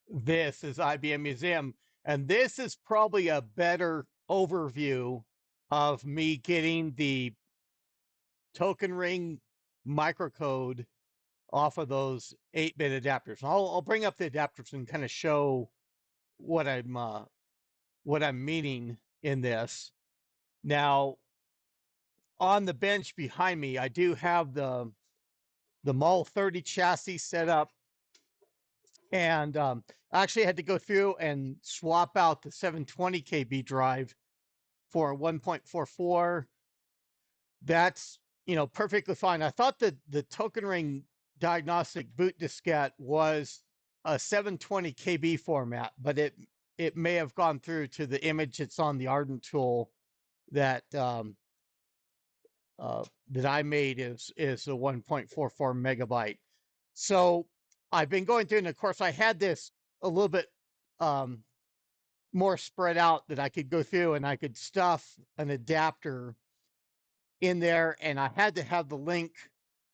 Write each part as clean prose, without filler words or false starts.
this is IBM Museum. And this is probably a better overview of me getting the token ring microcode off of those 8-bit adapters. I'll bring up the adapters and kind of show what I'm meaning in this. Now, on the bench behind me, I do have the Mall 30 chassis set up, and I actually had to go through and swap out the 720 KB drive for a 1.44. That's perfectly fine. I thought that the token ring diagnostic boot diskette was a 720 KB format, but it may have gone through to the image that's on the Ardent tool that that I made is a 1.44 megabyte. So I've been going through, and of course I had this a little bit more spread out that I could go through, and I could stuff an adapter in there, and I had to have the link.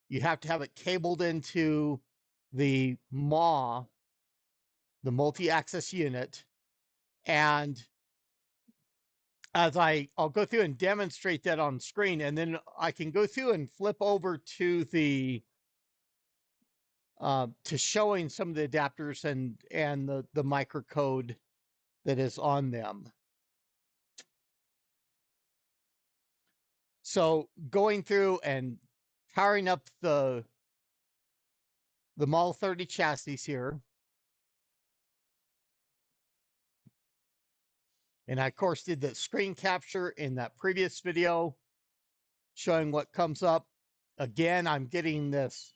You have to have it cabled into the MAW, the multi-access unit, and as I'll go through and demonstrate that on screen, and then I can go through and flip over to the to showing some of the adapters and the microcode that is on them. So going through and powering up the Mall 30 chassis here. And I, of course, did the screen capture in that previous video showing what comes up. Again, I'm getting this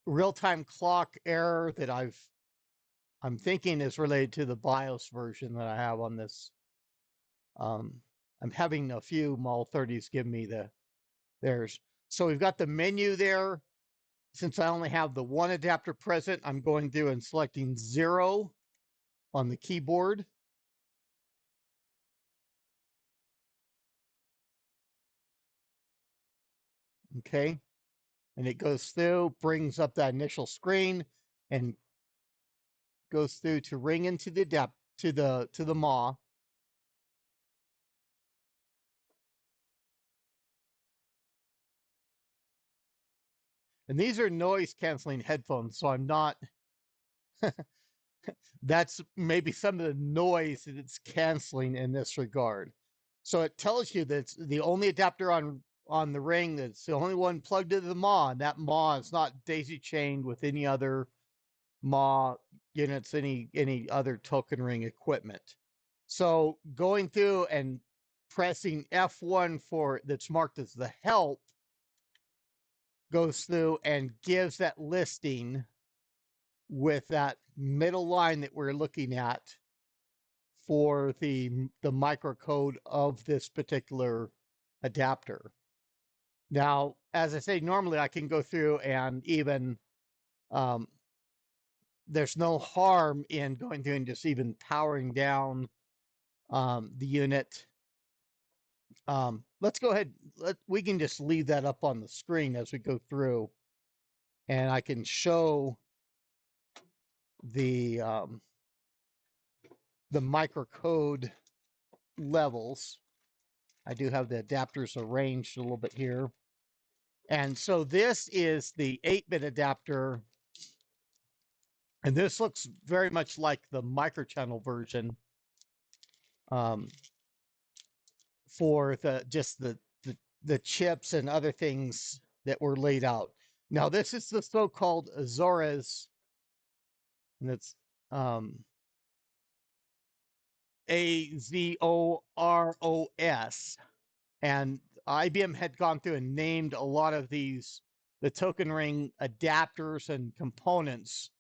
real-time clock error that I'm thinking is related to the BIOS version that I have on this. I'm having a few Mall 30s give me theirs. So we've got the menu there. Since I only have the one adapter present, I'm going through and selecting 0 on the keyboard. Okay. And it goes through, brings up that initial screen, and goes through to ring into the to the MAW. And these are noise canceling headphones, so I'm not that's maybe some of the noise that it's canceling in this regard. So it tells you that it's the only adapter on the ring, that's the only one plugged into the MAW, and that MAW is not daisy chained with any other MAW units, any other token ring equipment. So going through and pressing F1 for that's marked as the help goes through and gives that listing with that middle line that we're looking at for the microcode of this particular adapter. Now, as I say, normally I can go through and even there's no harm in going through and just even powering down the unit. Let's go ahead. We can just leave that up on the screen as we go through, and I can show the microcode levels. I do have the adapters arranged a little bit here. And so this is the 8-bit adapter. And this looks very much like the microchannel version for the chips and other things that were laid out. Now, this is the so-called Azores, and it's AZOROS. And IBM had gone through and named a lot of these, the token ring adapters and components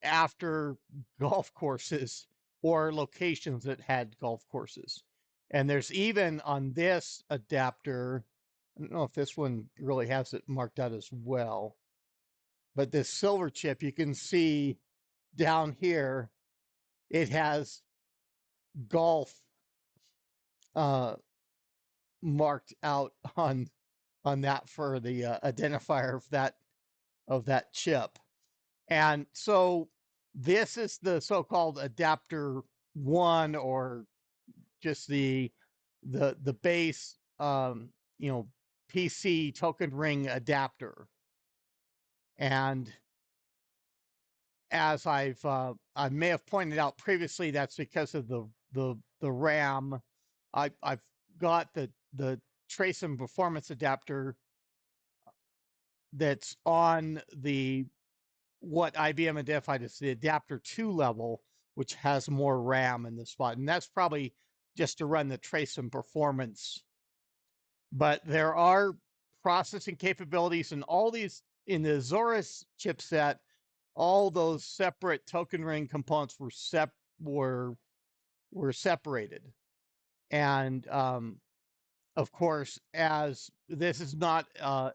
after golf courses or locations that had golf courses. And there's even on this adapter, I don't know if this one really has it marked out as well, but this silver chip, you can see down here, it has golf marked out on on that for the identifier of that chip. And so this is the so-called adapter 1, or just the base PC token ring adapter. And as I may have pointed out previously, that's because of the RAM. I've got the trace and performance adapter that's on the what IBM identified as the adapter 2 level, which has more RAM in the spot. And that's probably just to run the trace and performance. But there are processing capabilities and all these in the Zorus chipset. All those separate token ring components were separated. And of course, as this is not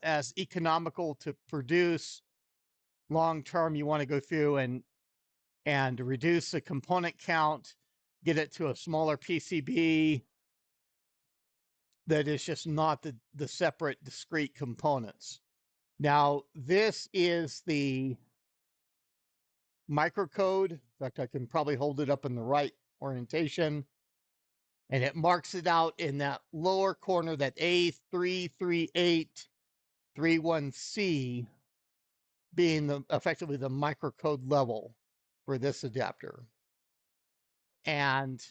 as economical to produce long term, you want to go through and reduce the component count, get it to a smaller PCB that is just not the separate discrete components. Now, this is the microcode. In fact, I can probably hold it up in the right orientation. And it marks it out in that lower corner, that A33831C being effectively the microcode level for this adapter. And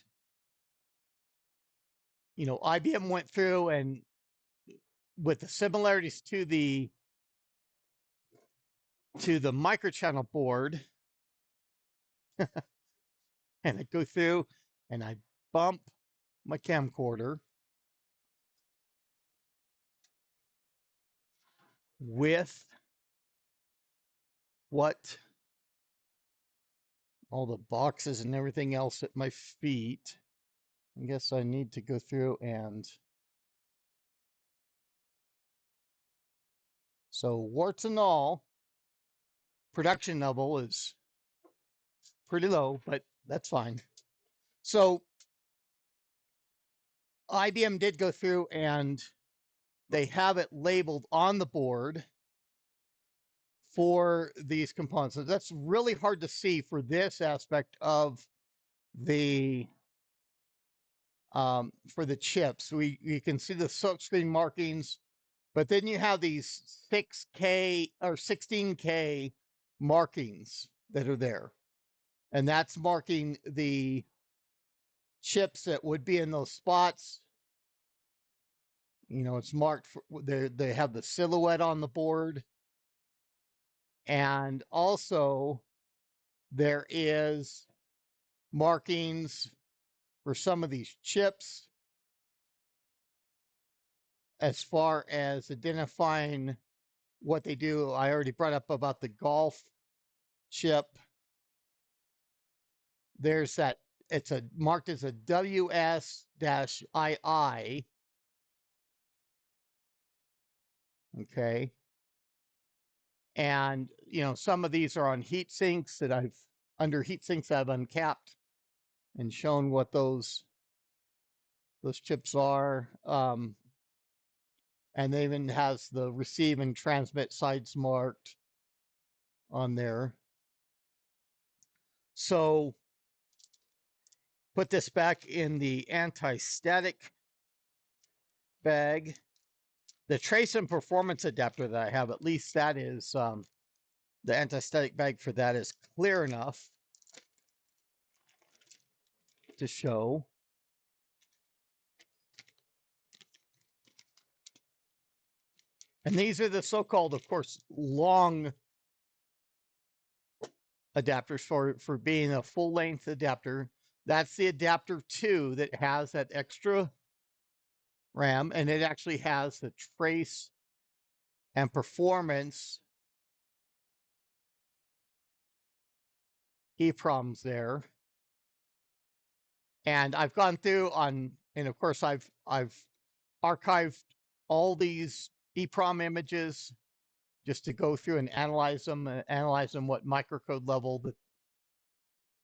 IBM went through and with the similarities to the microchannel board, and I go through and I bump my camcorder with what all the boxes and everything else at my feet. I guess I need to go through and so warts and all, production level is pretty low, but that's fine. So IBM did go through and they have it labeled on the board for these components. So that's really hard to see for this aspect of the for the chips. You can see the silkscreen markings, but then you have these 6K or 16K markings that are there. And that's marking the chips that would be in those spots. It's marked for, they have the silhouette on the board. And also there is markings for some of these chips as far as identifying what they do. I already brought up about the golf chip. There's that, it's marked as a WS-II. Okay. And, some of these are on heat sinks that I've uncapped and shown what those chips are. And they even has the receive and transmit sides marked on there. So put this back in the anti-static bag. The trace and performance adapter that I have, at least that is, the anti-static bag for that is clear enough to show. And these are the so-called, of course, long adapters for being a full-length adapter. That's the adapter 2 that has that extra RAM, and it actually has the trace and performance EEPROMs there. And I've gone through and of course I've archived all these EEPROM images just to go through and analyze them what microcode level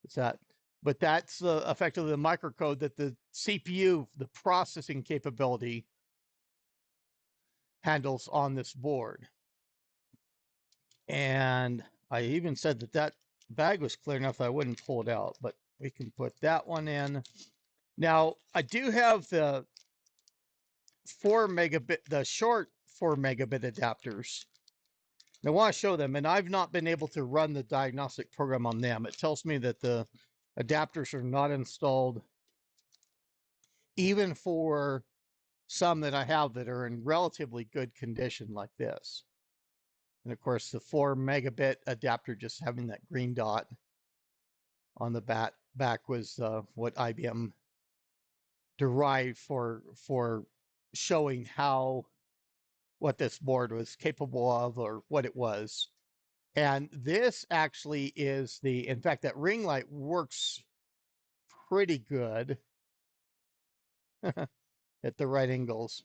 it's at. But that's effectively the microcode that the CPU, the processing capability, handles on this board. And I even said that that bag was clear enough that I wouldn't pull it out, but we can put that one in. Now, I do have the 4 megabit, the short 4 megabit adapters. I want to show them, and I've not been able to run the diagnostic program on them. It tells me that the adapters are not installed, even for some that I have that are in relatively good condition like this. And of course, the 4 megabit adapter just having that green dot on the back was what IBM derived for showing what this board was capable of, or what it was. And this actually is in fact, that ring light works pretty good at the right angles.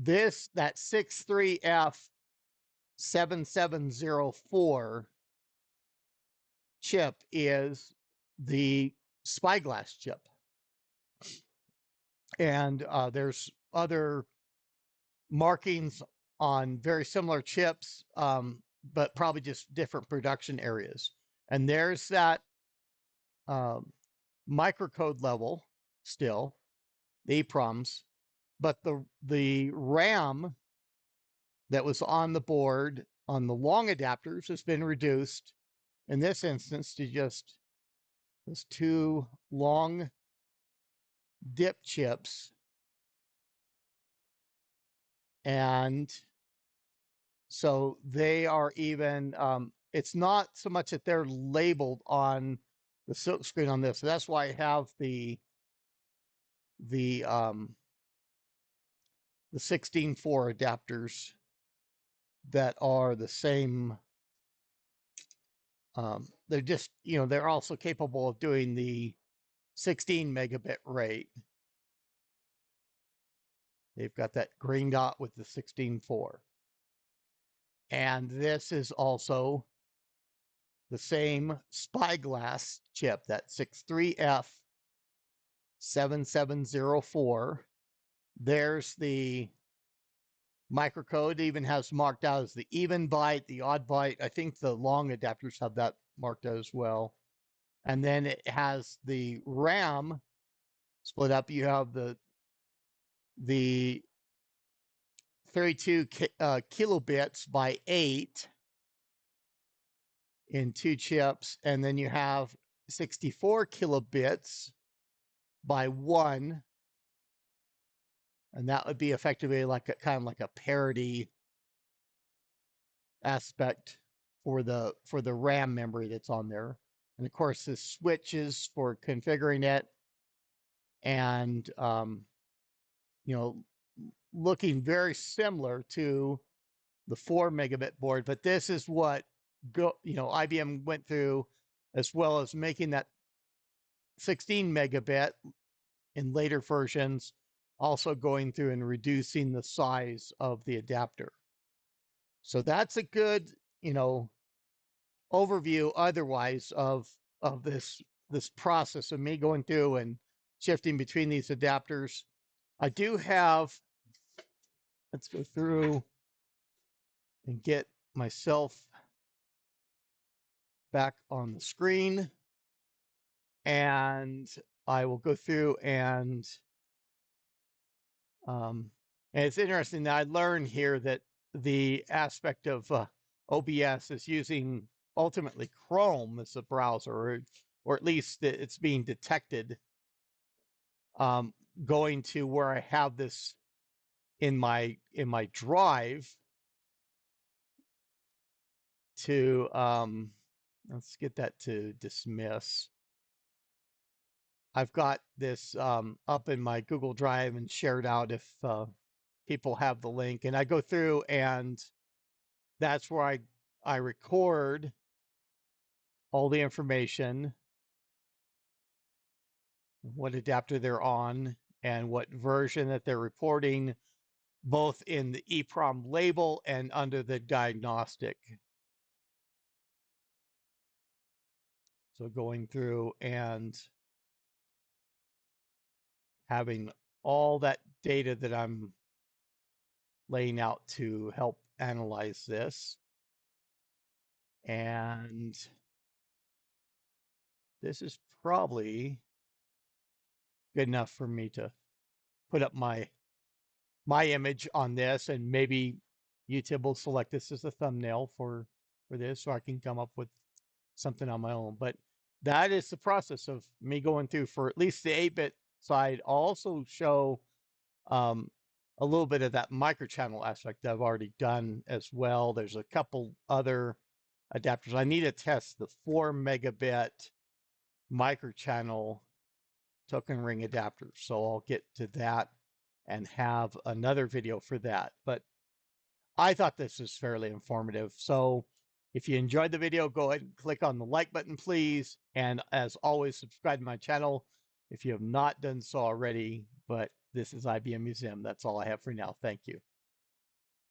That 63F7704 chip is the spyglass chip. And there's other markings on very similar chips, but probably just different production areas. And there's that microcode level still, the EPROMs, but the RAM that was on the board on the long adapters has been reduced in this instance to just those 2 long dip chips. And so they are even, it's not so much that they're labeled on the silk screen on this. So that's why I have the 16.4 adapters that are the same. They're just, they're also capable of doing the 16 megabit rate. They've got that green dot with the 16.4. And this is also the same spyglass chip, that 63F7704. There's the microcode. It even has marked out as the even byte, the odd byte. I think the long adapters have that marked out as well. And then it has the RAM split up. You have the 32 kilobits by 8 in 2 chips, and then you have 64 kilobits by 1, and that would be effectively like kind of like a parity aspect for the RAM memory that's on there. And of course, this switches for configuring it, and looking very similar to the 4 megabit board, but this is what IBM went through, as well as making that 16 megabit in later versions, also going through and reducing the size of the adapter. So that's a good, overview otherwise of this process of me going through and shifting between these adapters. I do have, let's go through and get myself back on the screen, and I will go through and it's interesting that I learned here that the aspect of OBS is using ultimately Chrome as a browser, or at least it's being detected, going to where I have this in my drive to let's get that to dismiss. I've got this up in my Google Drive and shared out if people have the link, and I go through, and that's where I record all the information, what adapter they're on, and what version that they're reporting, both in the EEPROM label and under the diagnostic. So going through and having all that data that I'm laying out to help analyze this. And this is probably good enough for me to put up my image on this, and maybe YouTube will select this as a thumbnail for this, so I can come up with something on my own. But that is the process of me going through for at least the 8-bit side. I'll also show a little bit of that microchannel aspect that I've already done as well. There's a couple other adapters. I need to test the 4 megabit microchannel token ring adapter. So I'll get to that and have another video for that. But I thought this was fairly informative. So if you enjoyed the video, go ahead and click on the like button, please. And as always, subscribe to my channel if you have not done so already. But this is IBM Museum. That's all I have for now. Thank you.